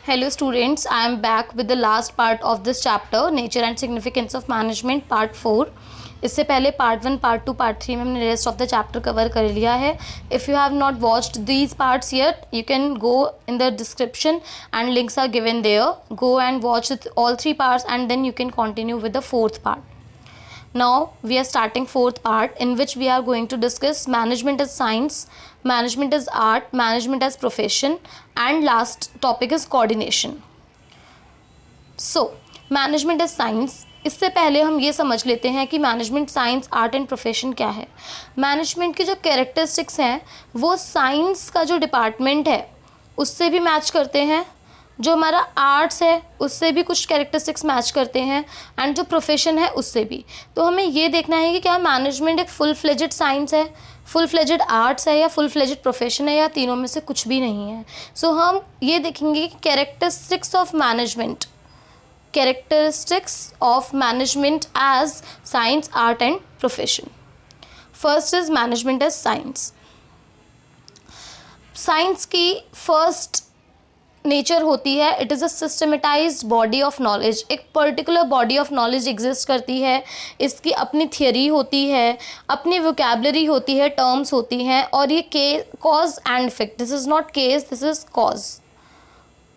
Hello students, I am back with the last part of this chapter, Nature and Significance of Management, part 4. इससे पहले part 1, part 2, part 3 में हमने rest of the chapter cover कर लिया है. If you have not watched these parts yet, you can go in the description and links are given there. Go and watch all 3 parts and then you can continue with the 4th part. Now we are starting 4th part, in which we are going to discuss management as science, management as art, management as profession, and last topic is coordination. So management as science. इससे पहले हम ये समझ लेते हैं कि management, science, art and profession क्या है. मैनेजमेंट की जो कैरेक्टरिस्टिक्स हैं वो साइंस का जो डिपार्टमेंट है उससे भी मैच करते हैं, जो हमारा आर्ट्स है उससे भी कुछ कैरेक्टरिस्टिक्स मैच करते हैं, एंड जो प्रोफेशन है उससे भी. तो हमें ये देखना है कि क्या मैनेजमेंट एक फुल फ्लेजेड साइंस है, फुल फ्लेजेड आर्ट्स है या फुल फ्लेजेड प्रोफेशन है, या तीनों में से कुछ भी नहीं है. सो हम ये देखेंगे कि characteristics of management as science, art and profession. First is management as science. Science की फर्स्ट नेचर होती है, it is a systematized body of knowledge. एक particular body of knowledge exist करती है, इसकी अपनी थियरी होती है, अपनी वोकैबलरी होती है, टर्म्स होती हैं, और ये cause and effect, this is not case, this is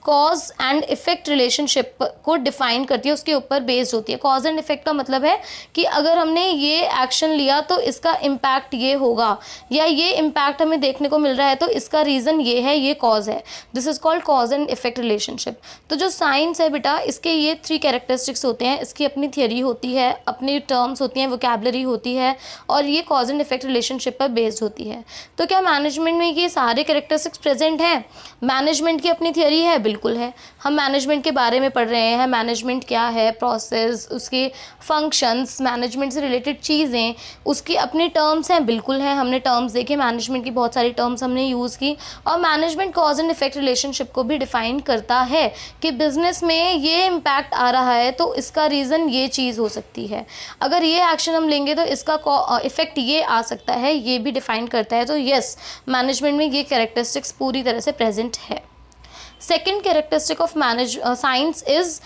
cause and effect relationship को डिफाइन करती है, उसके ऊपर बेस्ड होती है. कॉज एंड इफेक्ट का मतलब है कि अगर हमने ये एक्शन लिया तो इसका इम्पैक्ट ये होगा, या ये इम्पैक्ट हमें देखने को मिल रहा है तो इसका रीज़न ये है, ये कॉज है. This is called cause and effect relationship. तो जो साइंस है बेटा, इसके ये 3 कैरेक्टरिस्टिक्स होते हैं. इसकी अपनी थियरी होती है, अपनी टर्म्स होती हैं, वोकैबलरी होती है, और ये कॉज एंड इफेक्ट रिलेशनशिप पर बेस्ड होती है. तो क्या मैनेजमेंट में ये सारे कैरेक्टरिस्टिक्स प्रेजेंट हैं? मैनेजमेंट की अपनी थियरी है, बिल्कुल है. हम मैनेजमेंट के बारे में पढ़ रहे हैं, मैनेजमेंट क्या है, प्रोसेस, उसके फंक्शंस, मैनेजमेंट से रिलेटेड चीज़ें, उसकी अपनी टर्म्स हैं, बिल्कुल है. हमने टर्म्स देखे, मैनेजमेंट की बहुत सारी टर्म्स हमने यूज़ की. और management cause and effect relationship को भी डिफाइन करता है कि बिजनेस में ये इम्पैक्ट आ रहा है तो इसका रीज़न ये चीज़ हो सकती है, अगर ये एक्शन हम लेंगे तो इसका इफेक्ट ये आ सकता है, ये भी डिफाइन करता है. तो यस, मैनेजमेंट में ये कैरेक्टरिस्टिक्स पूरी तरह से प्रेजेंट है. Second characteristic of science is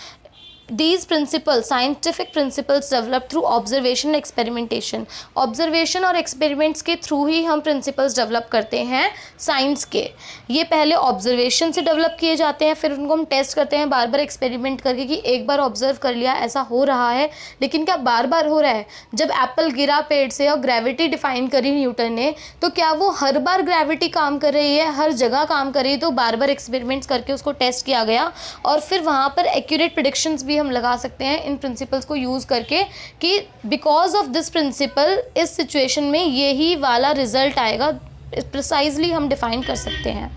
these principles, scientific principles developed through observation and experimentation. Observation और experiments के थ्रू ही हम principles develop करते हैं साइंस के. ये पहले observation से develop किए जाते हैं, फिर उनको हम टेस्ट करते हैं बार बार एक्सपेरिमेंट करके कि एक बार ऑब्जर्व कर लिया ऐसा हो रहा है, लेकिन क्या बार बार हो रहा है? जब एप्पल गिरा पेड़ से और ग्रेविटी डिफाइन करी न्यूटन ने, तो क्या वो हर बार ग्रेविटी काम कर रही है, हर जगह काम कर रही है? तो बार बार एक्सपेरिमेंट्स करके उसको टेस्ट किया गया, और फिर वहाँ पर एक्यूरेट प्रेडिक्शंस भी हम लगा सकते हैं इन प्रिंसिपल्स को यूज़ करके कि बिकॉज ऑफ दिस प्रिंसिपल इस सिचुएशन में यही वाला रिजल्ट आएगा. प्रिसाइजली हम डिफाइन कर सकते हैं.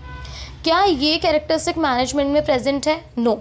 क्या ये कैरेक्टरिस्टिक मैनेजमेंट में प्रेजेंट है? नो.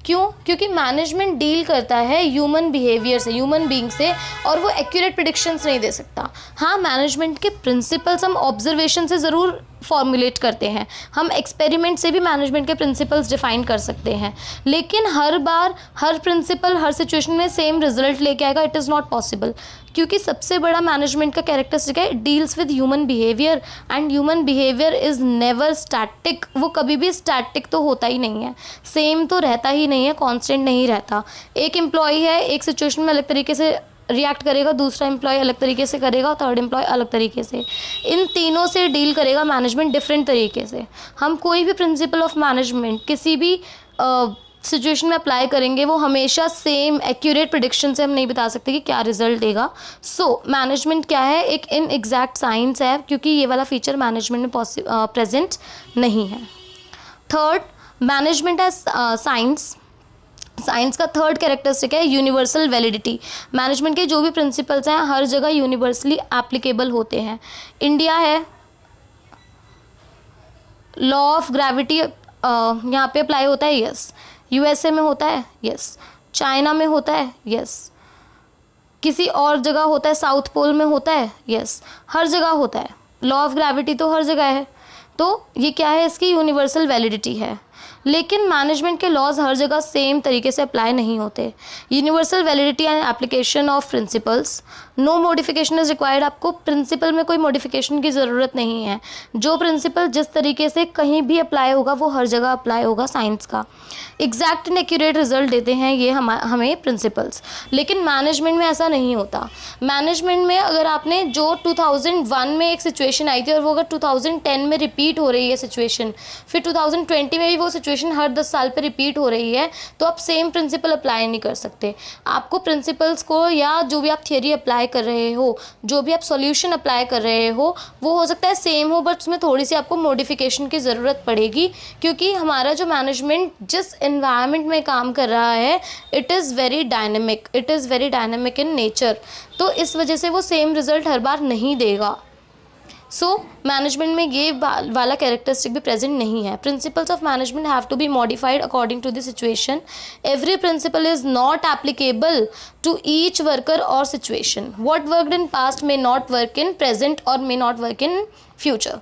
क्यों? क्योंकि मैनेजमेंट डील करता है ह्यूमन बिहेवियर से, ह्यूमन बीइंग से, और वो एक्यूरेट प्रेडिक्शंस नहीं दे सकता. हाँ, मैनेजमेंट के प्रिंसिपल्स हम ऑब्जर्वेशन से ज़रूर फॉर्मुलेट करते हैं, हम एक्सपेरिमेंट से भी मैनेजमेंट के प्रिंसिपल्स डिफाइन कर सकते हैं, लेकिन हर बार हर प्रिंसिपल हर सिचुएशन में सेम रिजल्ट लेके आएगा, इट इज़ नॉट पॉसिबल. क्योंकि सबसे बड़ा मैनेजमेंट का कैरेक्टरिस्टिक है, it deals with human behaviour, and human behaviour is never static. वो कभी भी स्टैटिक तो होता ही नहीं है, सेम तो रहता ही नहीं है, कांस्टेंट नहीं रहता. एक एम्प्लॉय है, एक सिचुएशन में अलग तरीके से रिएक्ट करेगा, दूसरा एम्प्लॉय अलग तरीके से करेगा, थर्ड एम्प्लॉय अलग तरीके से. इन तीनों से डील करेगा मैनेजमेंट डिफरेंट तरीके से. हम कोई भी प्रिंसिपल ऑफ मैनेजमेंट किसी भी सिचुएशन में अप्लाई करेंगे, वो हमेशा सेम एक्यूरेट प्रेडिक्शन से हम नहीं बता सकते कि क्या रिजल्ट देगा. सो मैनेजमेंट क्या है? एक इन एग्जैक्ट साइंस है, क्योंकि ये वाला फीचर मैनेजमेंट में प्रेजेंट नहीं है. Third, management as science. Science का थर्ड कैरेक्टरिस्टिक है यूनिवर्सल वैलिडिटी. मैनेजमेंट के जो भी प्रिंसिपल्स हैं हर जगह यूनिवर्सली एप्लीकेबल होते हैं. इंडिया है, लॉ ऑफ ग्रेविटी यहाँ पे अप्लाई होता है, यस. यूएसए में होता है, यस. चाइना में होता है, यस. किसी और जगह होता है, साउथ पोल में होता है, यस. हर जगह होता है. लॉ ऑफ ग्रेविटी तो हर जगह है. तो ये क्या है? इसकी यूनिवर्सल वैलिडिटी है. लेकिन मैनेजमेंट के लॉज हर जगह सेम तरीके से अप्लाई नहीं होते. Universal validity and application of principles. No modification is required, आपको प्रिंसिपल में कोई मॉडिफिकेशन की ज़रूरत नहीं है। जो प्रिंसिपल जिस तरीके से कहीं भी अप्लाई होगा वो हर जगह अप्लाई होगा साइंस का। एग्जैक्ट एंड एक्यूरेट रिजल्ट देते हैं ये हमें प्रिंसिपल्स। लेकिन मैनेजमेंट में ऐसा नहीं होता। मैनेजमेंट में अगर आपने जो 2001 में एक सिचुएशन आई थी और वो अगर 2010 में रिपीट हो रही है सिचुएशन, फिर 2020 में भी वो सिचुएशन हर 10 साल पे रिपीट हो रही है, तो आप सेम प्रिंसिपल अप्लाई नहीं कर सकते। आपको प्रिंसिपल्स को या जो भी आप थियरी अप्लाई कर रहे हो, जो भी आप सॉल्यूशन अप्लाई कर रहे हो, वो हो सकता है सेम हो बट उसमें थोड़ी सी आपको मॉडिफिकेशन की ज़रूरत पड़ेगी, क्योंकि हमारा जो मैनेजमेंट जिस एनवायरनमेंट में काम कर रहा है it is very dynamic in nature, तो इस वजह से वो सेम रिजल्ट हर बार नहीं देगा। सो मैनेजमेंट में ये वाला कैरेक्टरिस्टिक भी प्रेजेंट नहीं है। Principles of management have to be modified according to the situation. Every principle is not applicable to each worker और situation. What worked in past may not work in present और may not work in future.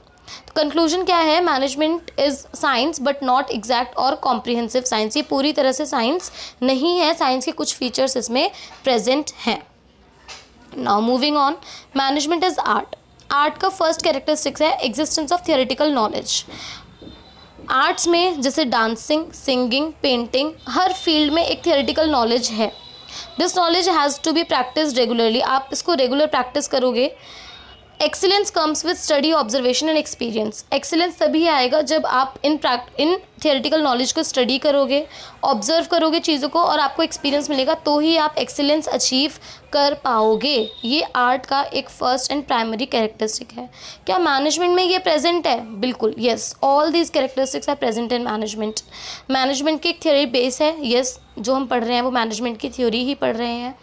Conclusion क्या है? Management is science but not exact और comprehensive science. ये पूरी तरह से science नहीं है, साइंस के कुछ फीचर्स इसमें प्रेजेंट हैं। Now moving on, management is art. Art का फर्स्ट कैरेक्टरिस्टिक्स है existence of theoretical knowledge. Arts में जैसे डांसिंग, सिंगिंग, पेंटिंग, हर फील्ड में एक थियोरेटिकल नॉलेज है। This knowledge has to be practice regularly. आप इसको रेगुलर प्रैक्टिस करोगे। Excellence comes with study, observation and experience. Excellence तभी आएगा जब आप इन थियोरेटिकल नॉलेज को स्टडी करोगे, ऑब्जर्व करोगे चीज़ों को और आपको एक्सपीरियंस मिलेगा, तो ही आप एक्सीलेंस अचीव कर पाओगे। ये आर्ट का एक फर्स्ट एंड प्राइमरी कैरेक्टरिस्टिक है। क्या मैनेजमेंट में ये प्रेजेंट है? बिल्कुल, yes, all these characteristics are present in management. Management की एक थ्योरी बेस है, येस, जो हम पढ़ रहे हैं वो मैनेजमेंट की थ्योरी ही पढ़ रहे हैं।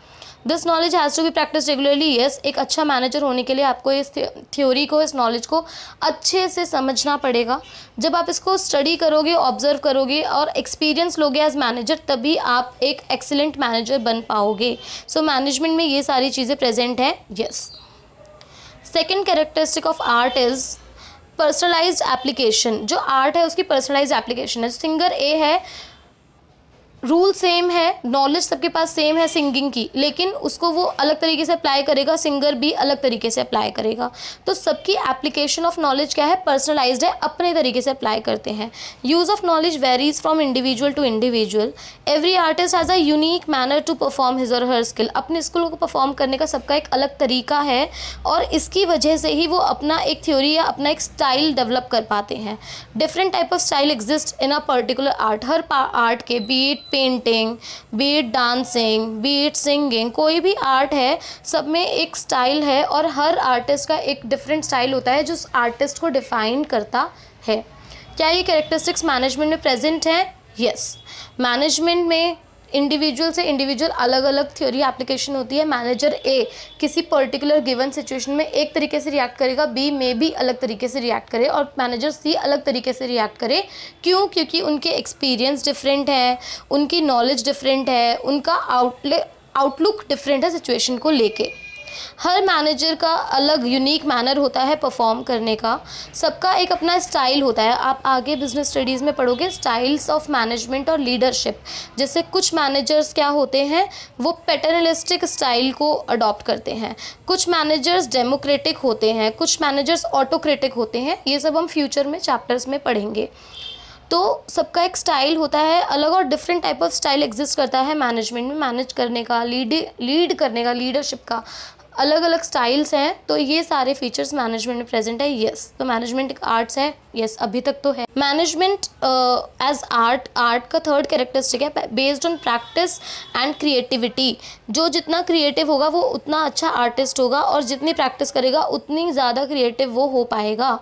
This knowledge has to be practice regularly. Yes, एक अच्छा मैनेजर होने के लिए आपको इस थ्योरी को, इस नॉलेज को अच्छे से समझना पड़ेगा। जब आप इसको स्टडी करोगे, ऑब्जर्व करोगे और एक्सपीरियंस लोगे एज मैनेजर, तभी आप एक एक्सीलेंट मैनेजर बन पाओगे। सो मैनेजमेंट में ये सारी चीज़ें प्रेजेंट हैं। Yes. Second characteristic of art is personalised application. जो आर्ट है उसकी पर्सनलाइज्ड एप्लीकेशन है। सिंगर ए है, रूल सेम है, नॉलेज सबके पास सेम है सिंगिंग की, लेकिन उसको वो अलग तरीके से अप्लाई करेगा, सिंगर भी अलग तरीके से अप्लाई करेगा। तो सबकी एप्लीकेशन ऑफ नॉलेज क्या है? पर्सनलाइज्ड है, अपने तरीके से अप्लाई करते हैं। Use of knowledge varies from individual to individual. Every artist has a unique manner to perform his or her skill. अपने स्किल को परफॉर्म करने का सबका एक अलग तरीका है और इसकी वजह से ही वो अपना एक थ्योरी या अपना एक स्टाइल डेवलप कर पाते हैं। Different type of style exist in a particular art. हर आर्ट के, be it painting, be it dancing, be it singing, कोई भी आर्ट है, सब में एक स्टाइल है और हर आर्टिस्ट का एक डिफरेंट स्टाइल होता है जो उस आर्टिस्ट को डिफाइन करता है। क्या ये कैरेक्टरिस्टिक्स मैनेजमेंट में प्रेजेंट हैं? यस। मैनेजमेंट में इंडिविजुअल से इंडिविजुअल अलग अलग थ्योरी एप्लीकेशन होती है। मैनेजर ए किसी पर्टिकुलर गिवन सिचुएशन में एक तरीके से रिएक्ट करेगा, बी में भी अलग तरीके से रिएक्ट करे और मैनेजर सी अलग तरीके से रिएक्ट करे। क्यों? क्योंकि उनके एक्सपीरियंस डिफरेंट है, उनकी नॉलेज डिफरेंट है, उनका आउटलुक डिफरेंट है सिचुएशन को लेके। हर मैनेजर का अलग यूनिक मैनर होता है परफॉर्म करने का, सबका एक अपना स्टाइल होता है। आप आगे बिजनेस स्टडीज़ में पढ़ोगे स्टाइल्स ऑफ मैनेजमेंट और लीडरशिप। जैसे कुछ मैनेजर्स क्या होते हैं, वो पैटर्नलिस्टिक स्टाइल को अडॉप्ट करते हैं, कुछ मैनेजर्स डेमोक्रेटिक होते हैं, कुछ मैनेजर्स ऑटोक्रेटिक होते हैं। ये सब हम फ्यूचर में चैप्टर्स में पढ़ेंगे। तो सबका एक स्टाइल होता है अलग और different type of style exist करता है मैनेजमेंट में। मैनेज करने का, लीड करने का, लीडरशिप का अलग अलग स्टाइल्स हैं। तो ये सारे फीचर्स मैनेजमेंट में प्रेजेंट है। यस, तो मैनेजमेंट एक आर्ट्स है। यस, अभी तक तो है। मैनेजमेंट एज आर्ट का थर्ड कैरेक्टरिस्टिक है based on practice and creativity. जो जितना क्रिएटिव होगा वो उतना अच्छा आर्टिस्ट होगा और जितनी प्रैक्टिस करेगा उतनी ज़्यादा क्रिएटिव वो हो पाएगा।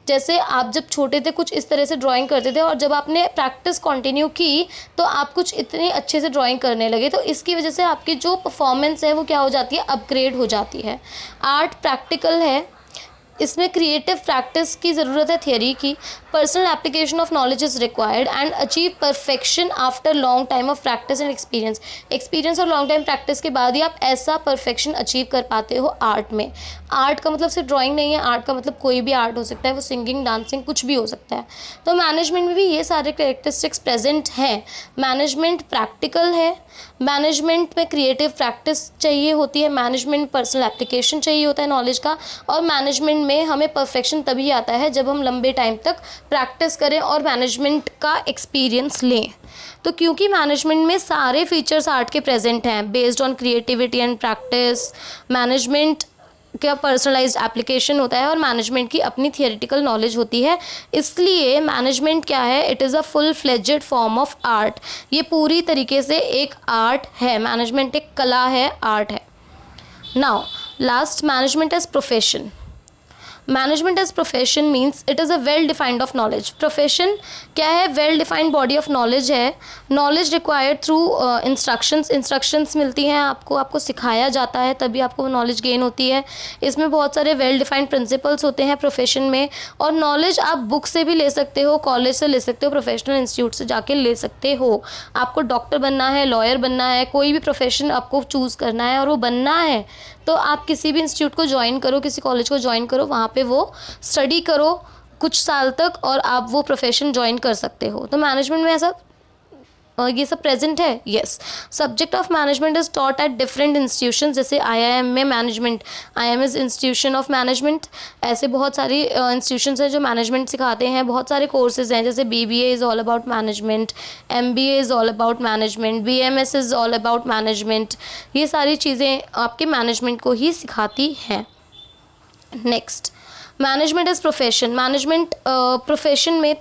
जैसे आप जब छोटे थे कुछ इस तरह से ड्राइंग करते थे और जब आपने प्रैक्टिस कंटिन्यू की तो आप कुछ इतनी अच्छे से ड्राइंग करने लगे, तो इसकी वजह से आपकी जो परफॉर्मेंस है वो क्या हो जाती है? अपग्रेड हो जाती है। आर्ट प्रैक्टिकल है, इसमें क्रिएटिव प्रैक्टिस की ज़रूरत है, थियरी की। Personal application of knowledge is required and achieve perfection after long time of practice and experience और लॉन्ग टाइम प्रैक्टिस के बाद ही आप ऐसा परफेक्शन अचीव कर पाते हो आर्ट में। आर्ट का मतलब सिर्फ ड्राइंग नहीं है, आर्ट का मतलब कोई भी आर्ट हो सकता है, वो सिंगिंग, डांसिंग, कुछ भी हो सकता है। तो मैनेजमेंट में भी ये सारे कैरेक्टरिस्टिक्स प्रेजेंट हैं। मैनेजमेंट प्रैक्टिकल है, मैनेजमेंट में क्रिएटिव प्रैक्टिस चाहिए होती है, मैनेजमेंट पर्सनल एप्लीकेशन चाहिए होता है नॉलेज का, और मैनेजमेंट में हमें परफेक्शन तभी आता है जब हम लंबे टाइम तक प्रैक्टिस करें और मैनेजमेंट का एक्सपीरियंस लें। तो क्योंकि मैनेजमेंट में सारे फीचर्स आर्ट के प्रेजेंट हैं, based on creativity and practice, management का पर्सनलाइज्ड एप्लीकेशन होता है और मैनेजमेंट की अपनी थियोरेटिकल नॉलेज होती है, इसलिए मैनेजमेंट क्या है, it is a full fledged form of art. ये पूरी तरीके से एक आर्ट है, मैनेजमेंट एक कला है, आर्ट है। Now last, management as profession. Management as profession means it is a well defined of knowledge. Profession क्या है, well defined body of knowledge है। नॉलेज रिक्वायर्ड थ्रू इंस्ट्रक्शंस मिलती हैं आपको सिखाया जाता है, तभी आपको वो नॉलेज गेन होती है। इसमें बहुत सारे वेल डिफाइंड प्रिंसिपल्स होते हैं प्रोफेशन में, और नॉलेज आप बुक से भी ले सकते हो, कॉलेज से ले सकते हो, प्रोफेशनल इंस्टीट्यूट से जाके ले सकते हो। आपको डॉक्टर बनना है, लॉयर बनना है, कोई भी प्रोफेशन आपको चूज़ करना है और वो बनना है, तो आप किसी भी इंस्टीट्यूट को ज्वाइन करो, किसी कॉलेज को ज्वाइन करो, वहाँ पे वो स्टडी करो कुछ साल तक और आप वो प्रोफेशन ज्वाइन कर सकते हो। तो मैनेजमेंट में ऐसा ये सब प्रेजेंट है। Yes, subject of management is taught at different institution, जैसे IIM में management, IIM is institution of management. ऐसे बहुत सारी इंस्टीट्यूशंस हैं जो मैनेजमेंट सिखाते हैं। बहुत सारे कोर्सेज हैं, जैसे BBA is all about management, MBA is all about management, BMS is all about management. ये सारी चीज़ें आपके मैनेजमेंट को ही सिखाती हैं। Next, management as profession. Management profession में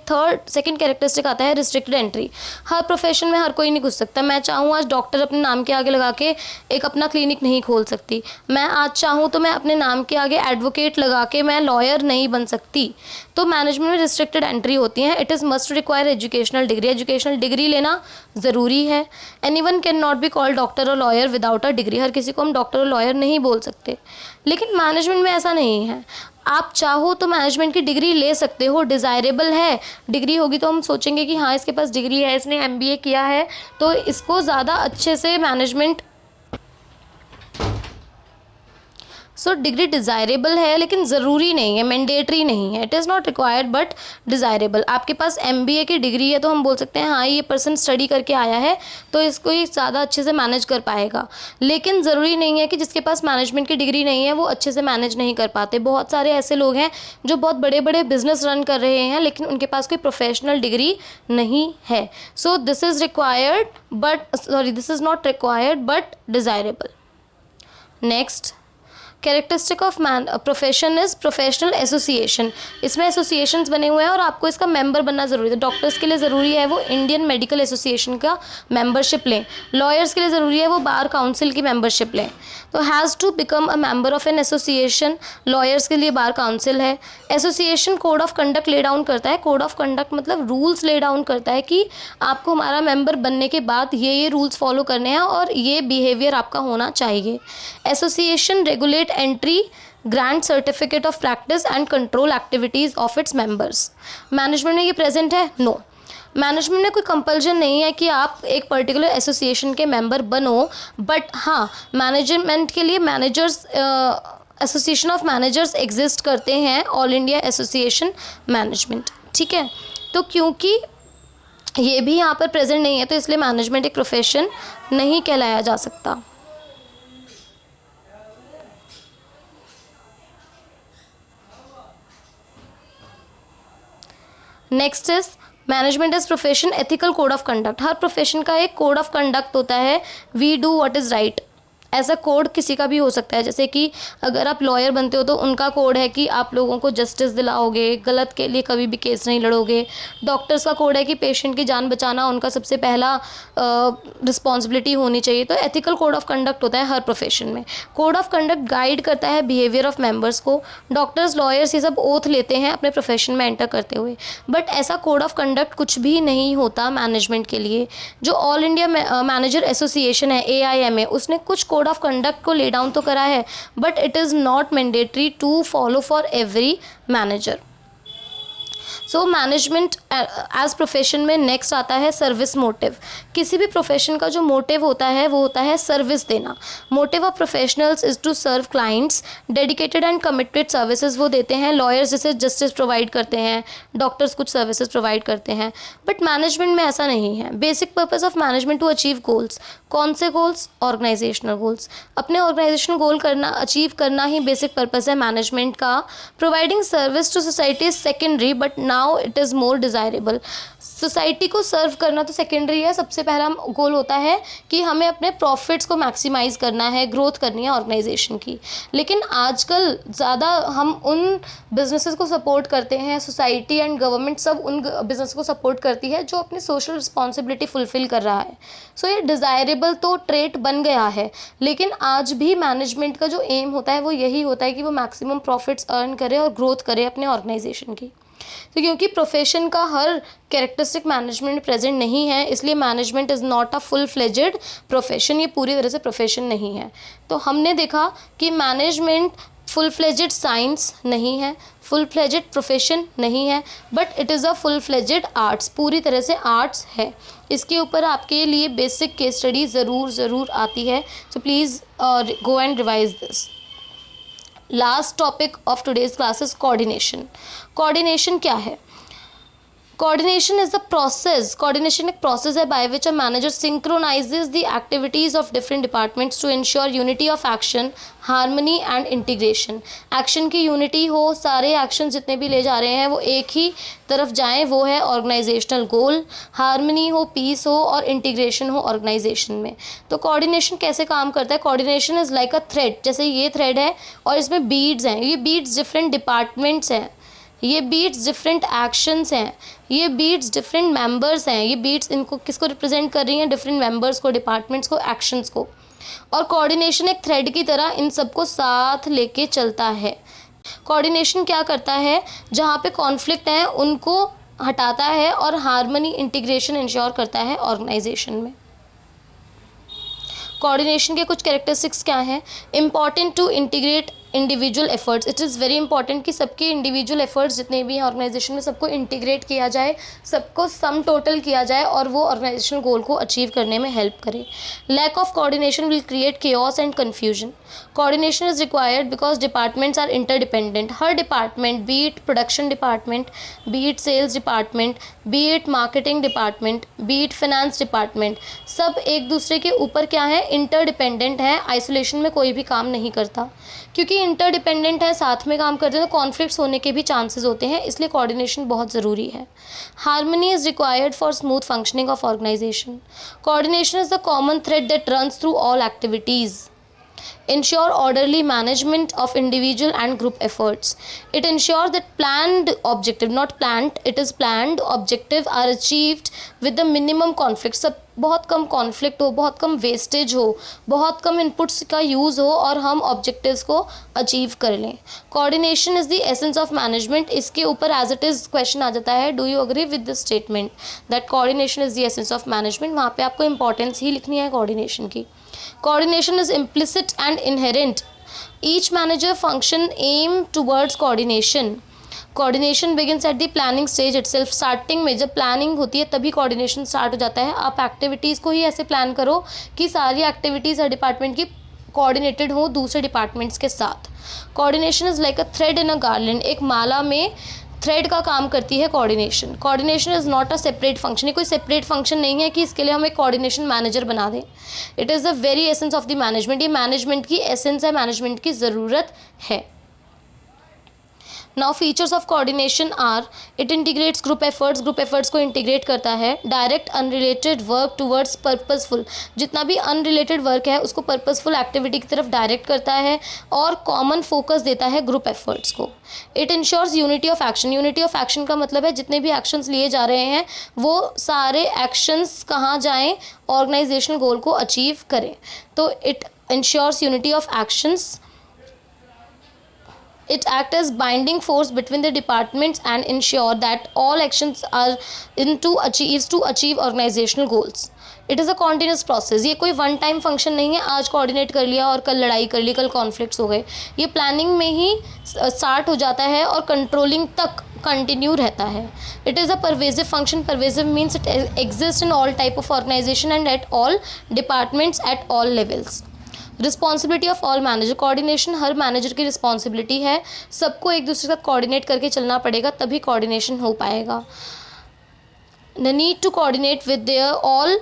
सेकंड कैरेक्टरिस्टिक आता है रिस्ट्रिक्टेड एंट्री। हर प्रोफेशन में हर कोई नहीं घुस सकता। मैं चाहूँ आज डॉक्टर अपने नाम के आगे लगा के एक अपना क्लिनिक नहीं खोल सकती। मैं आज चाहूँ तो मैं अपने नाम के आगे एडवोकेट लगा के मैं लॉयर नहीं बन सकती। तो मैनेजमेंट में रिस्ट्रिक्टेड एंट्री होती है। It is must require educational degree. Educational degree लेना ज़रूरी है। Anyone can not be called doctor और लॉयर विदाउट अ डिग्री। हर किसी को हम डॉक्टर और लॉयर नहीं बोल सकते, लेकिन मैनेजमेंट में ऐसा नहीं है। आप चाहो तो मैनेजमेंट की डिग्री ले सकते हो, डिज़ायरेबल है। डिग्री होगी तो हम सोचेंगे कि हाँ इसके पास डिग्री है, इसने MBA किया है, तो इसको ज़्यादा अच्छे से मैनेजमेंट, सो डिग्री डिज़ायरेबल है लेकिन ज़रूरी नहीं है, मैंडेटरी नहीं है। It is not required but desirable. आपके पास MBA की डिग्री है तो हम बोल सकते हैं हाँ ये पर्सन स्टडी करके आया है तो इसको ये ज़्यादा अच्छे से मैनेज कर पाएगा, लेकिन ज़रूरी नहीं है कि जिसके पास मैनेजमेंट की डिग्री नहीं है वो अच्छे से मैनेज नहीं कर पाते। बहुत सारे ऐसे लोग हैं जो बहुत बड़े बड़े बिजनेस रन कर रहे हैं लेकिन उनके पास कोई प्रोफेशनल डिग्री नहीं है। So this is not required but desirable. Next, characteristic of profession is professional association. इसमें एसोसिएशंस बने हुए हैं और आपको इसका मेंबर बनना ज़रूरी है। डॉक्टर्स के लिए ज़रूरी है वो इंडियन मेडिकल एसोसिएशन का मेंबरशिप लें। लॉयर्स के लिए ज़रूरी है वो बार काउंसिल की मेंबरशिप लें। तो has to become a member of an association. Lawyers के लिए बार काउंसिल है। Association code of conduct lay down करता है। कोड ऑफ कंडक्ट मतलब रूल्स ले डाउन करता है कि आपको हमारा मेंबर बनने के बाद ये रूल्स फॉलो करने हैं और ये बिहेवियर आपका होना चाहिए। Association regulate entry, grant certificate of practice and control activities of its members. Management में ये प्रेजेंट है? नो। मैनेजमेंट में कोई कंपल्जन नहीं है कि आप एक पर्टिकुलर एसोसिएशन के मेंबर बनो, बट हाँ मैनेजमेंट के लिए managers, association of managers exist करते हैं, ऑल इंडिया एसोसिएशन मैनेजमेंट। ठीक है, तो क्योंकि ये भी यहाँ पर प्रेजेंट नहीं है तो इसलिए मैनेजमेंट एक प्रोफेशन नहीं कहलाया जा सकता। Next is management is profession ethical code of conduct. हर प्रोफेशन का एक कोड ऑफ कंडक्ट होता है। We do what is right, ऐसा कोड किसी का भी हो सकता है। जैसे कि अगर आप लॉयर बनते हो तो उनका कोड है कि आप लोगों को जस्टिस दिलाओगे, गलत के लिए कभी भी केस नहीं लड़ोगे। डॉक्टर्स का कोड है कि पेशेंट की जान बचाना उनका सबसे पहला रिस्पॉन्सिबिलिटी होनी चाहिए। तो एथिकल कोड ऑफ कंडक्ट होता है हर प्रोफेशन में। कोड ऑफ कंडक्ट गाइड करता है बिहेवियर ऑफ मेंबर्स को। डॉक्टर्स, लॉयर्स ये सब ओथ लेते हैं अपने प्रोफेशन में एंटर करते हुए, बट ऐसा कोड ऑफ कंडक्ट कुछ भी नहीं होता मैनेजमेंट के लिए। जो ऑल इंडिया मैनेजर एसोसिएशन है AIMA, उसने कुछ कोड कोड ऑफ कंडक्ट को ले डाउन तो करा है, but it is not mandatory to follow for every manager. So management as profession में नेक्स्ट आता है सर्विस मोटिव। किसी भी प्रोफेशन का जो मोटिव होता है वो होता है सर्विस देना। Motive of professionals is to serve clients, dedicated and committed services वो देते हैं। लॉयर्स जैसे जस्टिस प्रोवाइड करते हैं, डॉक्टर्स कुछ सर्विसेज प्रोवाइड करते हैं, बट मैनेजमेंट में ऐसा नहीं है। Basic purpose of management to achieve goals. कौन से गोल्स? Organizational goals. अपने ऑर्गेनाइजेशनल गोल करना, अचीव करना ही बेसिक पर्पस है मैनेजमेंट का। Providing service to society is secondary but now it is more desirable. Society को सर्व करना तो सेकेंडरी है, सबसे पहला गोल होता है कि हमें अपने प्रॉफिट्स को मैक्सिमाइज़ करना है, ग्रोथ करनी है ऑर्गेनाइजेशन की। लेकिन आजकल ज़्यादा हम उन बिजनेसेस को सपोर्ट करते हैं, सोसाइटी एंड गवर्नमेंट सब उन बिजनेस को सपोर्ट करती है जो अपनी सोशल रिस्पॉन्सिबिलिटी फुलफिल कर रहा है। सो ये डिज़ायरेबल तो ट्रेट बन गया है, लेकिन आज भी मैनेजमेंट का जो एम होता है वो यही होता है कि वो मैक्सिमम प्रॉफिट्स अर्न करे और ग्रोथ करे अपने ऑर्गेनाइजेशन की। तो क्योंकि प्रोफेशन का हर कैरेक्टरिस्टिक मैनेजमेंट प्रेजेंट नहीं है, इसलिए management is not a full fledged profession. ये पूरी तरह से प्रोफेशन नहीं है। तो हमने देखा कि मैनेजमेंट फुल फ्लेजेड साइंस नहीं है, फुल फ्लेजेड प्रोफेशन नहीं है, but it is a full fledged arts, पूरी तरह से आर्ट्स है। इसके ऊपर आपके लिए बेसिक केस स्टडी ज़रूर आती है। So please go and revise this. Last topic of today's class is coordination. Coordination क्या है? Coordination is the process, coordination एक प्रोसेस है by which a manager synchronizes the activities of different departments to ensure unity of action, harmony and integration. Action की यूनिटी हो, सारे action जितने भी ले जा रहे हैं वो एक ही तरफ जाएं, वो है ऑर्गेनाइजेशनल गोल। हार्मनी हो, पीस हो और इंटीग्रेशन हो ऑर्गेनाइजेशन में। तो कोऑर्डिनेशन कैसे काम करता है? Coordination is like a thread. जैसे ये थ्रेड है और इसमें बीड्स हैं, ये बीड्स डिफरेंट डिपार्टमेंट्स हैं, ये बीड्स डिफरेंट एक्शंस हैं, ये बीड्स डिफरेंट मेंबर्स हैं। ये बीड्स इनको किसको रिप्रेजेंट कर रही हैं? डिफरेंट मेंबर्स को, डिपार्टमेंट्स को, एक्शंस को। और कोऑर्डिनेशन एक थ्रेड की तरह इन सबको साथ लेके चलता है। कोऑर्डिनेशन क्या करता है? जहाँ पे कॉन्फ्लिक्ट हैं उनको हटाता है और हार्मनी, इंटीग्रेशन इंश्योर करता है ऑर्गेनाइजेशन में। कोऑर्डिनेशन के कुछ कैरेक्टरिस्टिक्स क्या हैं? Important to integrate individual efforts. It is very important कि सबके इंडिविजुअल एफर्ट्स जितने भी हैं ऑर्गेनाइजेशन में, सबको इंटीग्रेट किया जाए, सबको सम टोटल किया जाए और वो ऑर्गेनाइजेशनल गोल को अचीव करने में हेल्प करे। Lack of coordination will create chaos and confusion. Coordination is required because departments are interdependent. हर department, be it production department, be it sales department, be it marketing department, be it finance department, सब एक दूसरे के ऊपर क्या है? Interdependent है। Isolation में कोई भी काम नहीं करता। क्योंकि इंटरडिपेंडेंट है, साथ में काम करते हैं, तो कॉन्फ्लिक्ट्स होने के भी चांसेस होते हैं, इसलिए कोऑर्डिनेशन बहुत ज़रूरी है। Harmony is required for smooth functioning of organization. Coordination is the common thread that runs through all activities. Ensure orderly management of individual and group efforts. It ensures that planned objective, not planned, it is planned objective are achieved with the minimum conflict. सब बहुत कम conflict हो, बहुत कम wastage हो, बहुत कम inputs का use हो और हम ऑब्जेक्टिव्स को अचीव कर लें। Coordination is the essence of management. इसके ऊपर एज इट इज़ क्वेश्चन आ जाता है, do you agree with this statement that coordination is the essence of management? वहाँ पे आपको इंपॉर्टेंस ही लिखनी है कोऑर्डिनेशन की। Coordination is implicit and inherent. Each manager function aim towards coordination. Coordination begins at the planning stage itself. Starting में जब planning होती है तभी कोऑर्डिनेशन स्टार्ट हो जाता है। आप एक्टिविटीज़ को ही ऐसे प्लान करो कि सारी एक्टिविटीज़ हर डिपार्टमेंट की कोऑर्डिनेटेड हो दूसरे डिपार्टमेंट्स के साथ। Coordination is like a thread in a garland. एक माला में थ्रेड का काम करती है coordination. Coordination is not a separate function. ये कोई सेपरेट फंक्शन नहीं है कि इसके लिए हम एक कोऑर्डिनेशन मैनेजर बना दें। It is the very essence of the management. ये मैनेजमेंट की एसेंस है, मैनेजमेंट की ज़रूरत है। Now features of coordination are, it integrates group efforts. Group efforts को इंटीग्रेट करता है। Direct unrelated work towards purposeful. जितना भी अनरिलेटेड वर्क है उसको पर्पसफुल एक्टिविटी की तरफ डायरेक्ट करता है और कॉमन फोकस देता है ग्रुप एफर्ट्स को। It ensures unity of action. Unity of action का मतलब है जितने भी एक्शंस लिए जा रहे हैं वो सारे एक्शंस कहाँ जाएं? ऑर्गेनाइजेशनल गोल को अचीव करें। तो it ensures unity of actions It acts as binding force between the departments and ensure that all actions are to achieve organizational goals. It is a continuous process. ये कोई one time function नहीं है, आज coordinate कर लिया और कल लड़ाई कर ली, कल कॉन्फ्लिक्ट्स हो गए. ये प्लानिंग में ही स्टार्ट हो जाता है और कंट्रोलिंग तक कंटिन्यू रहता है. It is a pervasive function. Pervasive means it exist in all type of organization and at all departments at all levels. Responsibility of all manager. Coordination हर मैनेजर की रिस्पॉन्सिबिलिटी है. सबको एक दूसरे के साथ कोऑर्डिनेट करके चलना पड़ेगा, तभी कोऑर्डिनेशन हो पाएगा. The need to coordinate with their all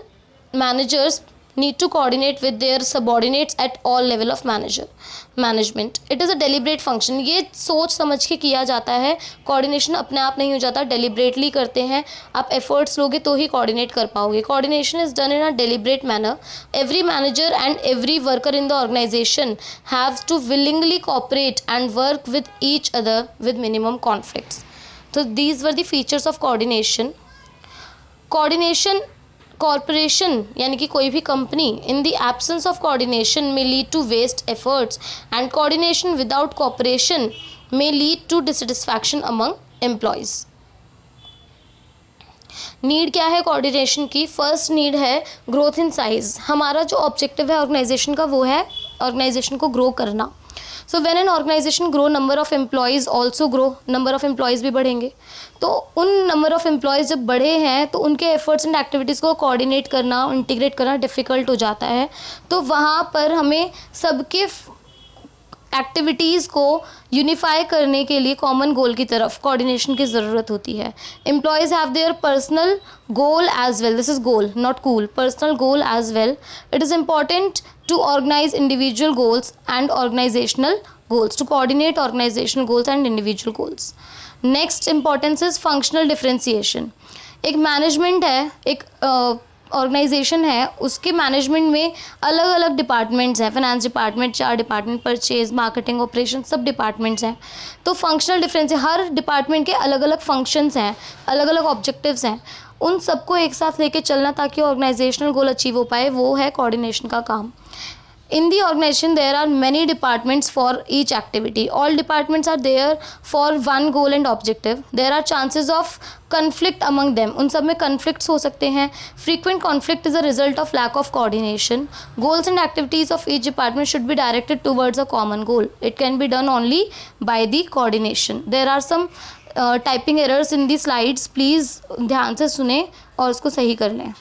managers need to coordinate with their subordinates at all level of management. It is a deliberate function. ये सोच समझ के किया जाता है. कोऑर्डिनेशन अपने आप नहीं हो जाता, डेलिब्रेटली करते हैं. आप एफर्ट्स लोगे तो ही कोऑर्डिनेट कर पाओगे. Coordination is done in a deliberate manner. Every manager and every worker in the organization have to willingly cooperate and work with each other with minimum conflicts. तो these were the features of coordination. Coordination corporation यानी कि कोई भी company in the absence of coordination में lead to waste efforts and coordination without cooperation में lead to dissatisfaction among employees. Need क्या है coordination की? फर्स्ट नीड है ग्रोथ इन साइज. हमारा जो ऑब्जेक्टिव है ऑर्गेनाइजेशन का वो है ऑर्गेनाइजेशन को ग्रो करना. So when an organization grow, number of employees also grow. Number of employees भी बढ़ेंगे. तो उन नंबर ऑफ एम्प्लॉयज़ जब बढ़े हैं तो उनके एफर्ट्स एंड एक्टिविटीज़ को कोऑर्डिनेट करना, इंटीग्रेट करना डिफ़िकल्ट हो जाता है. तो वहाँ पर हमें सबके एक्टिविटीज़ को यूनिफाई करने के लिए कॉमन गोल की तरफ कोऑर्डिनेशन की ज़रूरत होती है. Employees have their personal goal as well. This is goal, not cool. Personal goal as well. It is important to organize individual goals and organizational goals, to coordinate organizational goals and individual goals. Next importance is functional differentiation. एक management है, एक organisation है, उसके management में अलग अलग departments हैं. Finance department, चार डिपार्टमेंट, परचेज, मार्केटिंग, ऑपरेशन, सब डिपार्टमेंट्स हैं. तो फंक्शनल डिफरेंस, हर डिपार्टमेंट के अलग अलग फंक्शंस हैं, अलग अलग ऑब्जेक्टिव्स हैं. उन सबको एक साथ लेके चलना ताकि ऑर्गेनाइजेशनल गोल अचीव हो पाए, वो है कोऑर्डिनेशन का काम. In the organization there are many departments for each activity. All departments are there for one goal and objective. There are chances of conflict among them. उन सब में conflicts हो सकते हैं. Frequent conflict is a result of lack of coordination. Goals and activities of each department should be directed towards a common goal. It can be done only by the coordination. There are some typing errors in the slides. Please ध्यान से सुने और उसको सही कर लें.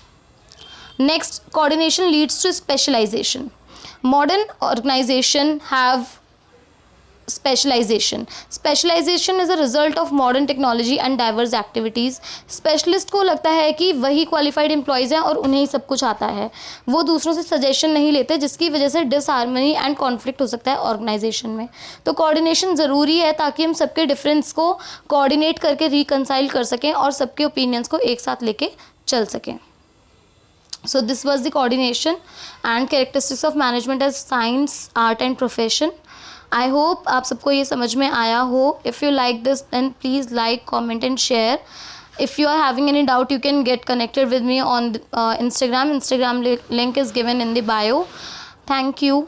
Next, coordination leads to specialization. Modern organization have specialization. Specialization is a result of modern technology and diverse activities. Specialist को लगता है कि वही qualified employees हैं और उन्हें ही सब कुछ आता है. वो दूसरों से suggestion नहीं लेते, जिसकी वजह से disharmony and conflict हो सकता है organization में. तो coordination ज़रूरी है ताकि हम सबके difference को coordinate करके reconcile कर सकें और सबके opinions को एक साथ लेके चल सकें. So this was the coordination and characteristics of management as science, art and profession. I hope आप सबको ये समझ में आया हो. If you like this then please like, comment and share. If you are having any doubt you can get connected with me on Instagram. Instagram link is given in the bio. Thank you.